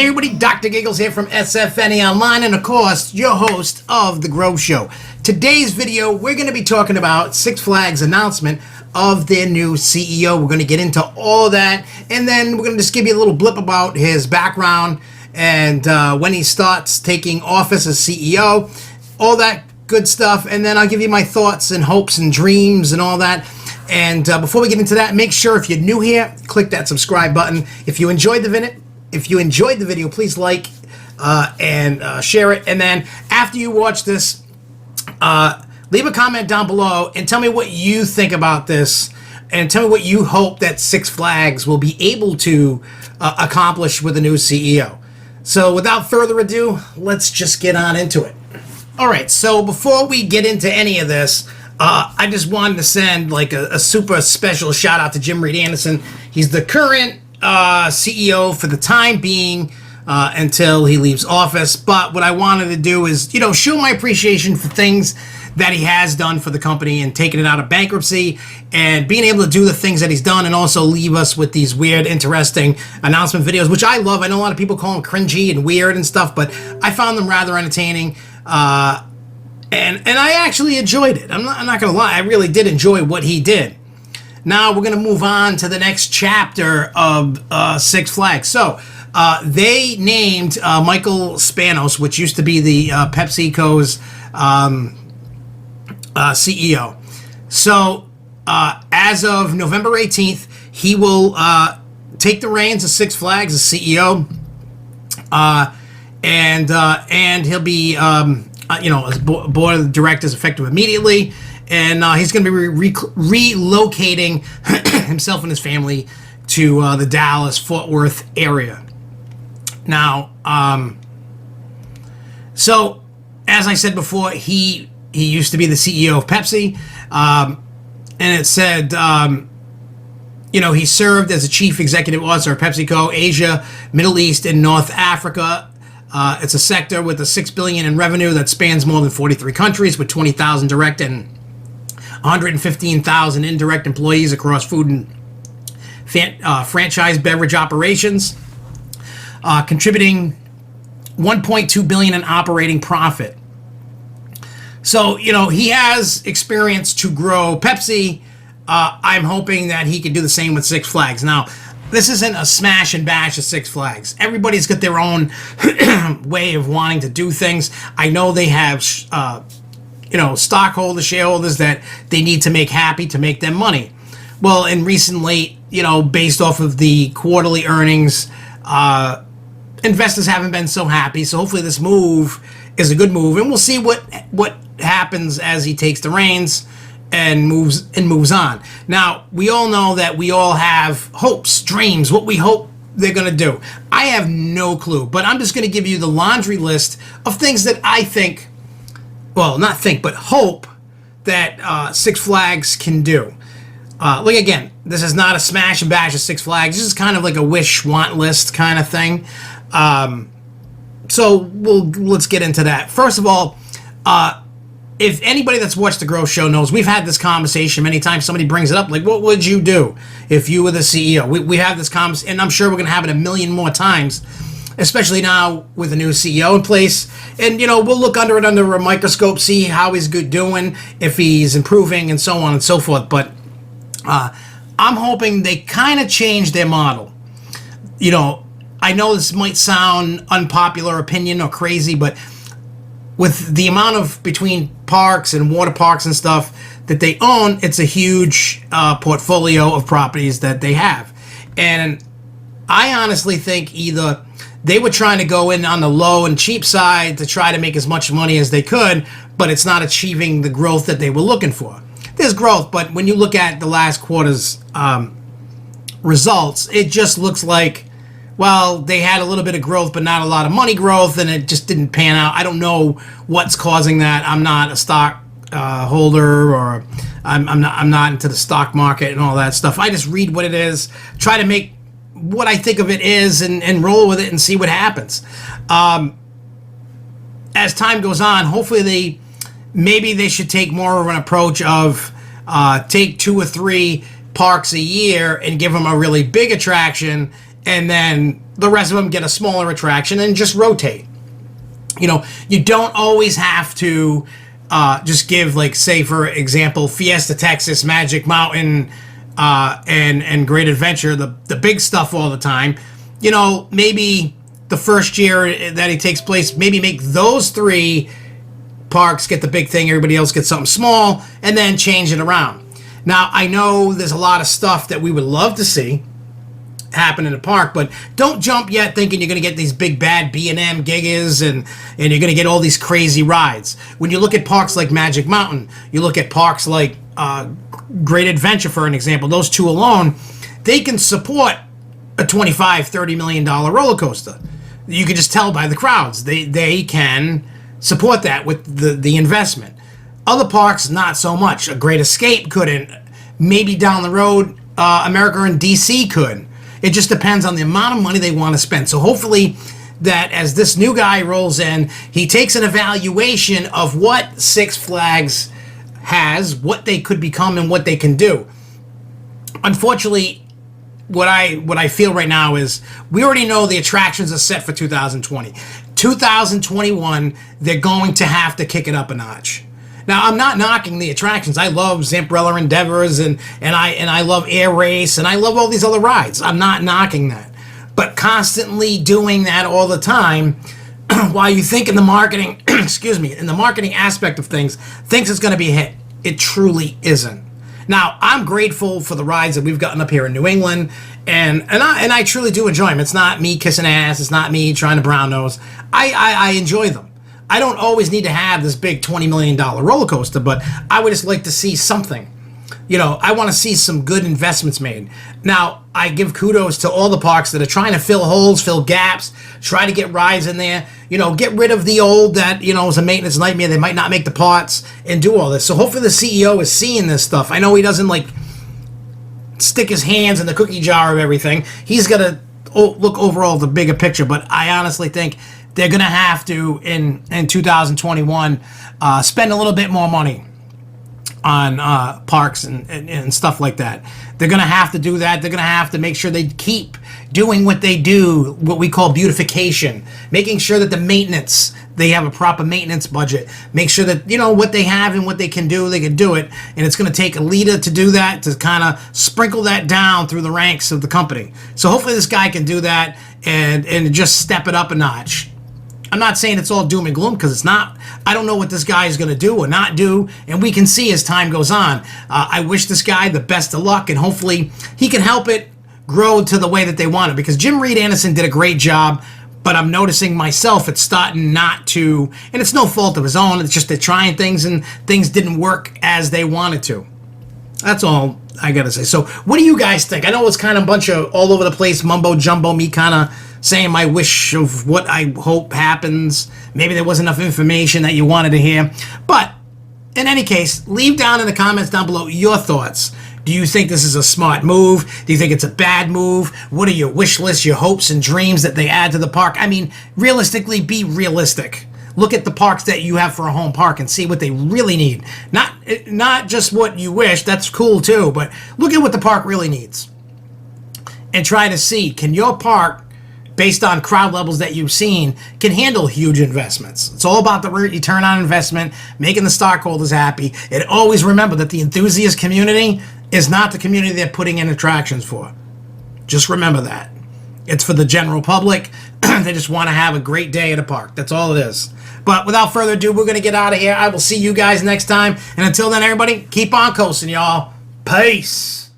Hey everybody, Dr. Giggles here from SFNEOnline, and of course, your host of The Grove Show. Today's video, we're going to be talking about Six Flags' announcement of their new CEO. We're going to get into all of that, and then we're going to just give you a little blip about his background and when he starts taking office as CEO, all that good stuff, and then I'll give you my thoughts and hopes and dreams and all that. And before we get into that, make sure if you're new here, click that subscribe button. If you enjoyed the video, please like and share it. And then after you watch this, leave a comment down below and tell me what you think about this, and tell me what you hope that Six Flags will be able to accomplish with the new CEO. So without further ado, let's just get on into it. All right, so before we get into any of this, I just wanted to send like a super special shout out to Jim Reed Anderson. He's the current CEO for the time being until he leaves office. But what I wanted to do is, show my appreciation for things that he has done for the company and taking it out of bankruptcy and being able to do the things that he's done, and also leave us with these weird, interesting announcement videos, which I love. I know a lot of people call them cringy and weird and stuff, but I found them rather entertaining. And I actually enjoyed it. I'm not going to lie. I really did enjoy what he did. Now we're going to move on to the next chapter of Six Flags. So they named Michael Spanos, which used to be the PepsiCo's CEO. So as of November 18th, he will take the reins of Six Flags as CEO, and he'll be as board of directors effective immediately. And he's going to be relocating himself and his family to the Dallas-Fort Worth area. Now, so as I said before, he used to be the CEO of Pepsi, and it said, he served as the chief executive officer of PepsiCo Asia, Middle East, and North Africa. It's a sector with $6 billion in revenue that spans more than 43 countries, with 20,000 direct and 115,000 indirect employees across food and franchise beverage operations, contributing $1.2 billion in operating profit. So, he has experience to grow Pepsi. I'm hoping that he can do the same with Six Flags. Now, this isn't a smash and bash of Six Flags. Everybody's got their own way of wanting to do things. I know they have, stockholders, shareholders that they need to make happy to make them money. Well, and recently, based off of the quarterly earnings, investors haven't been so happy. So hopefully this move is a good move, and we'll see what happens as he takes the reins and moves on. Now, we all know that we all have hopes, dreams, what we hope they're going to do. I have no clue, but I'm just going to give you the laundry list of things that I think, well, not think, but hope that Six Flags can do. Like, again, this is not a smash and bash of Six Flags. This is kind of like a wish, want list kind of thing. So let's get into that. First of all, if anybody that's watched the Grove Show knows, we've had this conversation many times. Somebody brings it up, like, what would you do if you were the CEO? We have this conversation, and I'm sure we're going to have it a million more times, especially now with a new CEO in place. And, we'll look under a microscope, see how he's doing, if he's improving, and so on and so forth. But I'm hoping they kind of change their model. I know this might sound unpopular opinion or crazy, but with the amount of between parks and water parks and stuff that they own, it's a huge portfolio of properties that they have. And I honestly think either they were trying to go in on the low and cheap side to try to make as much money as they could, but it's not achieving the growth that they were looking for. There's growth, but when you look at the last quarter's results, it just looks like, well, they had a little bit of growth, but not a lot of money growth, and it just didn't pan out. I don't know what's causing that. I'm not a stock holder, or I'm not into the stock market and all that stuff. I just read what it is, try to make what I think of it is, and roll with it and see what happens. As time goes on, hopefully maybe they should take more of an approach of take 2 or 3 parks a year and give them a really big attraction and then the rest of them get a smaller attraction and just rotate. You know, you don't always have to just give, like, say, for example, Fiesta Texas, Magic Mountain, and Great Adventure, the big stuff all the time. You know, maybe the first year that it takes place, maybe make those 3 parks get the big thing, everybody else gets something small, and then change it around. Now, I know there's a lot of stuff that we would love to see happen in the park, but don't jump yet thinking you're going to get these big bad B&M gigas and you're going to get all these crazy rides. When you look at parks like Magic Mountain, you look at parks like Great Adventure, for an example, those 2 alone, they can support a $25-30 million roller coaster. You can just tell by the crowds. They can support that with the investment. Other parks, not so much. A Great Escape couldn't. Maybe down the road, America in DC could. It just depends on the amount of money they want to spend. So hopefully that as this new guy rolls in, he takes an evaluation of what Six Flags has, what they could become, and what they can do. Unfortunately, what I feel right now is we already know the attractions are set for 2020. 2021, they're going to have to kick it up a notch. Now, I'm not knocking the attractions. I love Zamperella Endeavors, and I love Air Race, and I love all these other rides. I'm not knocking that. But constantly doing that all the time, while you think in the marketing, excuse me, in the marketing aspect of things, thinks it's going to be a hit. It truly isn't. Now, I'm grateful for the rides that we've gotten up here in New England, and I truly do enjoy them. It's not me kissing ass. It's not me trying to brown nose. I enjoy them. I don't always need to have this big $20 million roller coaster, but I would just like to see something. You know, I want to see some good investments made. Now, I give kudos to all the parks that are trying to fill holes, fill gaps, try to get rides in there, you know, get rid of the old that, you know, is a maintenance nightmare. They might not make the parts and do all this. So hopefully the CEO is seeing this stuff. I know he doesn't, like, stick his hands in the cookie jar of everything. He's got to look overall the bigger picture, but I honestly think they're going to have to, in 2021, spend a little bit more money on parks and stuff like that. They're going to have to do that. They're going to have to make sure they keep doing what they do, what we call beautification, making sure that the maintenance, they have a proper maintenance budget, make sure that, you know, what they have and what they can do it. And it's going to take a leader to do that, to kind of sprinkle that down through the ranks of the company. So hopefully this guy can do that and just step it up a notch. I'm not saying it's all doom and gloom, because it's not. I don't know what this guy is going to do or not do, and we can see as time goes on. I wish this guy the best of luck, and hopefully he can help it grow to the way that they want it, because Jim Reed Anderson did a great job, but I'm noticing myself it's starting not to, and it's no fault of his own. It's just they're trying things, and things didn't work as they wanted to. That's all I got to say. So what do you guys think? I know it's kind of a bunch of all over the place, mumbo jumbo, me kind of saying my wish of what I hope happens. Maybe there wasn't enough information that you wanted to hear. But in any case, leave down in the comments down below your thoughts. Do you think this is a smart move? Do you think it's a bad move? What are your wish lists, your hopes and dreams that they add to the park? I mean, realistically, be realistic. Look at the parks that you have for a home park and see what they really need. Not just what you wish. That's cool too, but look at what the park really needs. And try to see, can your park, based on crowd levels that you've seen, can handle huge investments. It's all about the return on investment, making the stockholders happy. And always remember that the enthusiast community is not the community they're putting in attractions for. Just remember that. It's for the general public. They just want to have a great day at a park. That's all it is. But without further ado, we're going to get out of here. I will see you guys next time. And until then, everybody, keep on coasting, y'all. Peace.